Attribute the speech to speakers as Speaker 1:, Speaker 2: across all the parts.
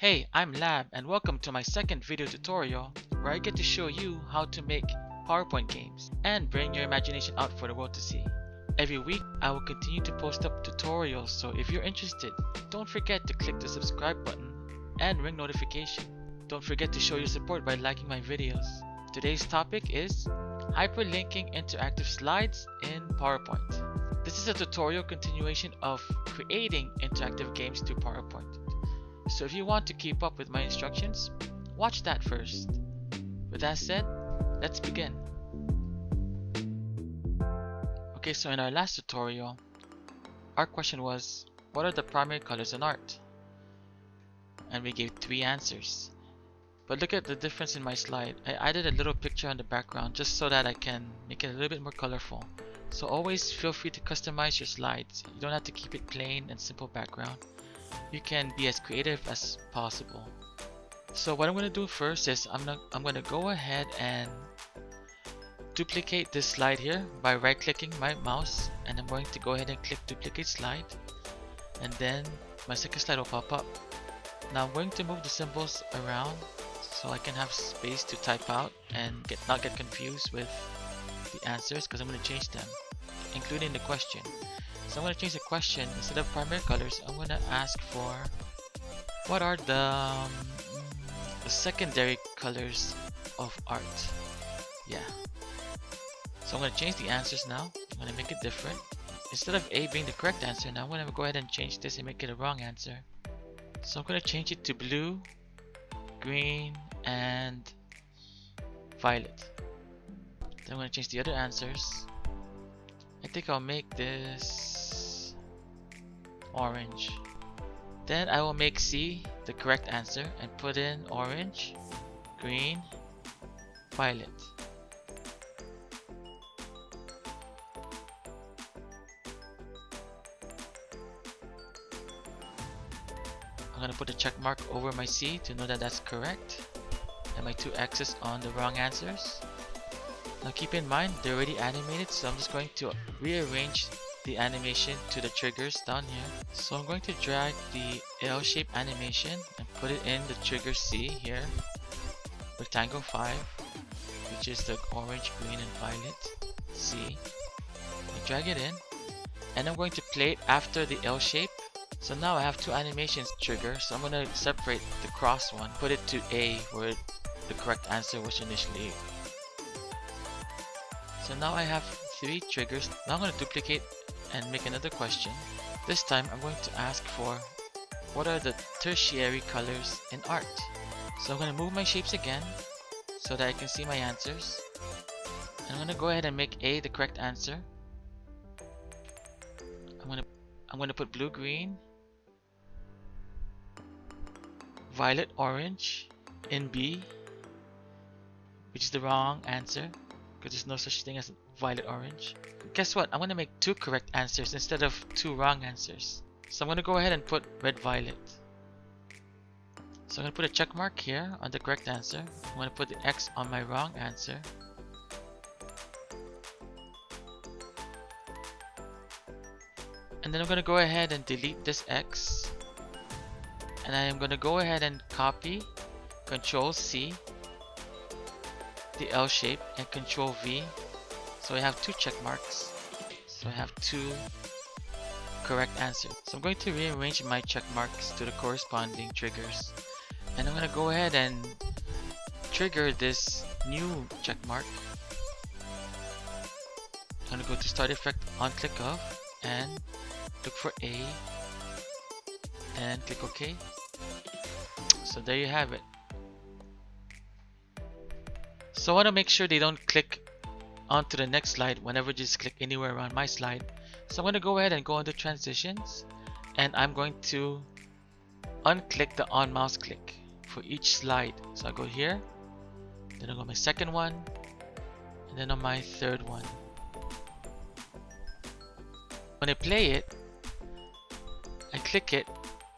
Speaker 1: Hey, I'm Lab and welcome to my second video tutorial where I get to show you how to make PowerPoint games and bring your imagination out for the world to see. Every week I will continue to post up tutorials, so if you're interested, don't forget to click the subscribe button and ring notification. Don't forget to show your support by liking my videos. Today's topic is hyperlinking interactive slides in PowerPoint. This is a tutorial continuation of creating interactive games to PowerPoint. So if you want to keep up with my instructions, watch that first. With that said, let's begin. Okay, so in our last tutorial, our question was, what are the primary colors in art? And we gave 3 answers. But look at the difference in my slide. I added a little picture on the background just so that I can make it a little bit more colorful. So always feel free to customize your slides. You don't have to keep it plain and simple background. You can be as creative as possible. So what I'm going to do first is I'm going to go ahead and duplicate this slide here by right clicking my mouse, and I'm going to go ahead and click duplicate slide, and then my second slide will pop up. Now I'm going to move the symbols around so I can have space to type out and not get confused with the answers, because I'm going to change them, including the question. So I'm going to change the question. Instead of primary colors, I'm going to ask for what are the secondary colors of art. Yeah. So I'm going to change the answers now. I'm going to make it different. Instead of A being the correct answer, now I'm going to go ahead and change this and make it a wrong answer. So I'm going to change it to blue, green, and violet. Then I'm going to change the other answers. I think I'll make this orange. Then I will make C the correct answer and put in orange, green, violet. I'm going to put a check mark over my C to know that that's correct, and my 2 X's on the wrong answers. Now keep in mind, they're already animated, so I'm just going to rearrange the animation to the triggers down here. So I'm going to drag the L-shape animation and put it in the trigger C here, rectangle 5, which is the orange, green, and violet C. I drag it in, and I'm going to play it after the L shape. So now I have 2 animations trigger, so I'm going to separate the cross one, put it to A where the correct answer was initially. So now I have 3 triggers. Now I'm going to duplicate and make another question. This time I'm going to ask for what are the tertiary colors in art. So I'm going to move my shapes again so that I can see my answers. And I'm going to go ahead and make A the correct answer. I'm going to put blue, green, violet, orange in B, which is the wrong answer, because there's no such thing as violet orange. Guess what? I'm going to make 2 correct answers instead of 2 wrong answers. So I'm going to go ahead and put red, violet. So I'm going to put a check mark here on the correct answer. I'm going to put the X on my wrong answer. And then I'm going to go ahead and delete this X. And I am going to go ahead and copy, Control C, the L shape, and Control V. So I have 2 check marks. So I have 2 correct answers. So I'm going to rearrange my check marks to the corresponding triggers. And I'm going to go ahead and trigger this new check mark. I'm going to go to Start Effect, Unclick of, and look for A, and click OK. So there you have it. So I want to make sure they don't click onto the next slide whenever you just click anywhere around my slide. So I'm going to go ahead and go into transitions, and I'm going to unclick the on mouse click for each slide. So I go here, then I go on my second one, and then on my third one. When I play it, I click it,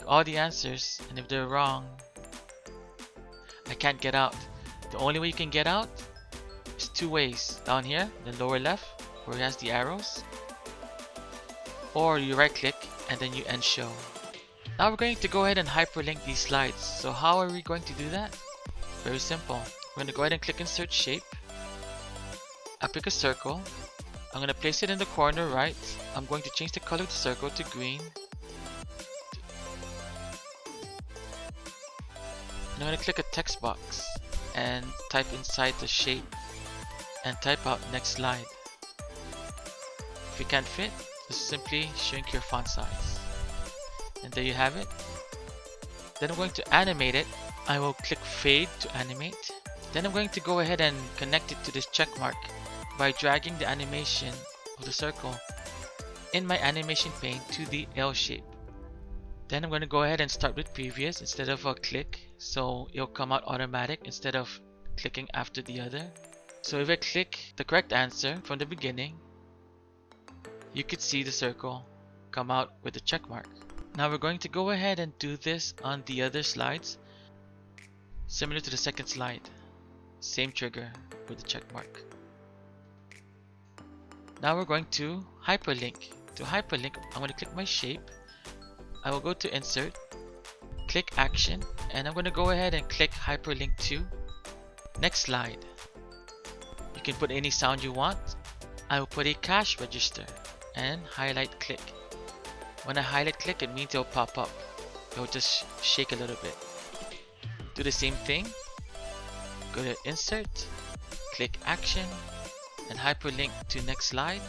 Speaker 1: all the answers, and if they're wrong, I can't get out. The only way you can get out is 2 ways. Down here, the lower left, where it has the arrows, or you right click and then you end show. Now we're going to go ahead and hyperlink these slides. So how are we going to do that? Very simple. We're going to go ahead and click Insert Shape. I'll pick a circle. I'm going to place it in the corner right. I'm going to change the color of the circle to green. And I'm going to click a text box and type inside the shape and type out next slide. If you can't fit, just simply shrink your font size. And there you have it. Then I'm going to animate it. I will click Fade to animate. Then I'm going to go ahead and connect it to this check mark by dragging the animation of the circle in my animation pane to the L shape. Then I'm going to go ahead and start with previous instead of a click, so it'll come out automatic instead of clicking after the other. So if I click the correct answer from the beginning, you could see the circle come out with the check mark. Now we're going to go ahead and do this on the other slides, similar to the second slide. Same trigger with the check mark. Now we're going to hyperlink. To hyperlink, I'm going to click my shape. I will go to Insert, click Action, and I'm going to go ahead and click Hyperlink to next slide. You can put any sound you want. I will put a cash register and highlight click. When I highlight click, it means it'll pop up. It'll just shake a little bit. Do the same thing. Go to Insert, click Action, and hyperlink to next slide.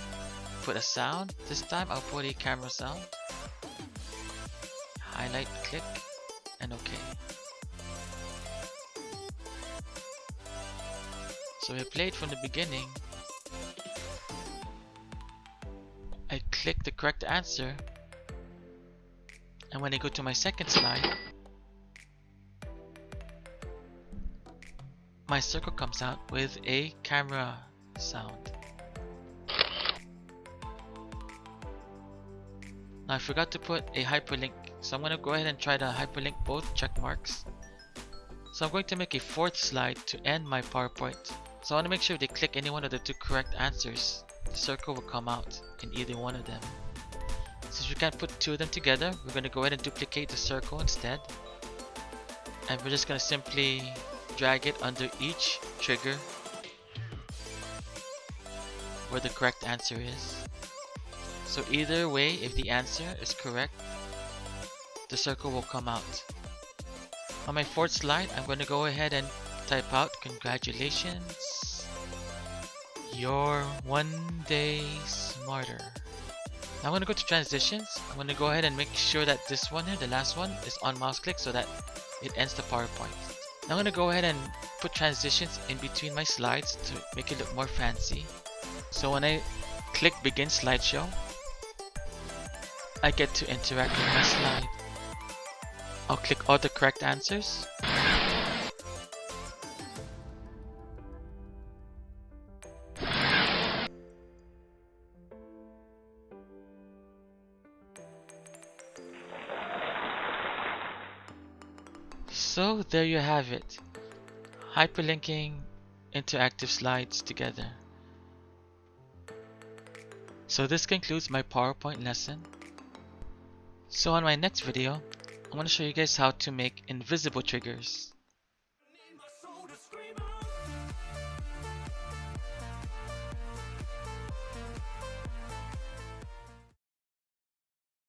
Speaker 1: Put a sound. This time I'll put a camera sound. Highlight, click, and OK. So I played from the beginning. I click the correct answer, and when I go to my second slide, my circle comes out with a camera sound. Now I forgot to put a hyperlink, so I'm going to go ahead and try to hyperlink both check marks. So I'm going to make a fourth slide to end my PowerPoint. So I want to make sure they click any one of the two correct answers. The circle will come out in either one of them. Since we can't put two of them together, we're going to go ahead and duplicate the circle instead. And we're just going to simply drag it under each trigger where the correct answer is. So either way, if the answer is correct, the circle will come out. On my fourth slide, I'm going to go ahead and type out congratulations, you're one day smarter. Now I'm going to go to transitions. I'm going to go ahead and make sure that this one here, the last one, is on mouse click so that it ends the PowerPoint. Now I'm going to go ahead and put transitions in between my slides to make it look more fancy. So when I click begin slideshow, I get to interact with my slide. I'll click all the correct answers. So there you have it. Hyperlinking interactive slides together. So this concludes my PowerPoint lesson. So on my next video, I want to show you guys how to make invisible triggers.